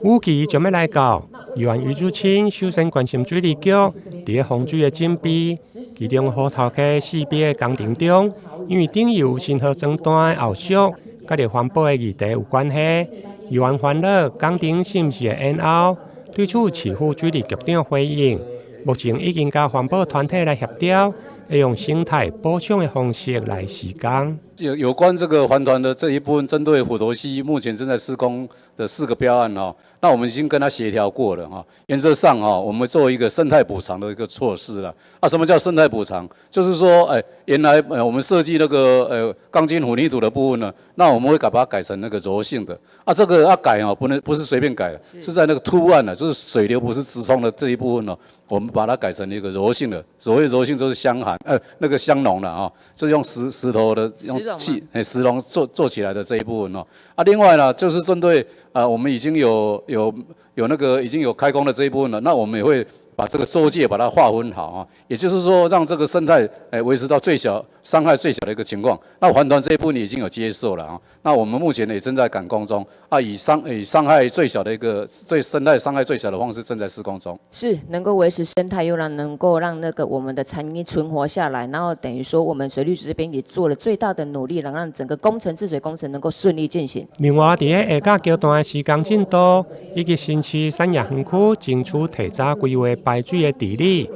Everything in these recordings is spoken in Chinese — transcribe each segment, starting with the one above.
雨季就要来到，宜兰渔主村首先关心水利局伫防水的准备，其中河头溪4边的工程中，因为顶有新河装单的后续，甲着环保的议题有关系。宜兰烦恼工程是毋是会延后？对此，市府水利局长回应，目前已经甲环保团体来协调。会用生态保障的方式来施工。有关这个环团的这一部分，针对虎头溪目前正在施工的4个标案那我们已经跟他协调过了原则上我们做一个生态补偿的一个措施了。什么叫生态补偿？就是说，原来我们设计那个钢筋混凝土的部分呢，那我们会把它改成那个柔性的。这个要改不是随便改的，是在那个凸岸就是水流不是直冲的这一部分我们把它改成一个柔性的。所谓柔性就是香涵那个香浓了就是用石头的用石龙做起来的这一部分另外呢，就是针对我们已经有那个已经有开工的这一部分了，那我们也会把这个周界把它划分好也就是说让这个生态维持到最小伤害最小的一个情况。那环团这一部分已经有接受了那我们目前也正在赶工中以伤害最小的一个对生态伤害最小的方式正在施工中。是能够维持生态，又能够让那个我们的产业存活下来，然后等于说我们水利局这边也做了最大的努力，让整个治水工程能够顺利进行。另外，在下甲桥段的施工进度以及新市产业园区争取提早规划排水的治理，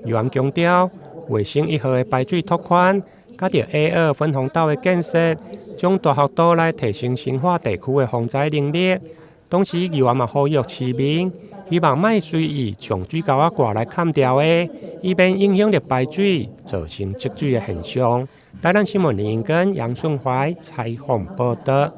宜兰强调卫星1号的排水拓宽，甲着 A2 分洪道的建设，将大幅度来提升新化地区的防灾能力。同时，宜兰嘛呼吁市民，希望莫随意将水沟挂来砍掉的，以免影响着排水，造成积水的现象。台南新闻林跟杨顺怀采访报道。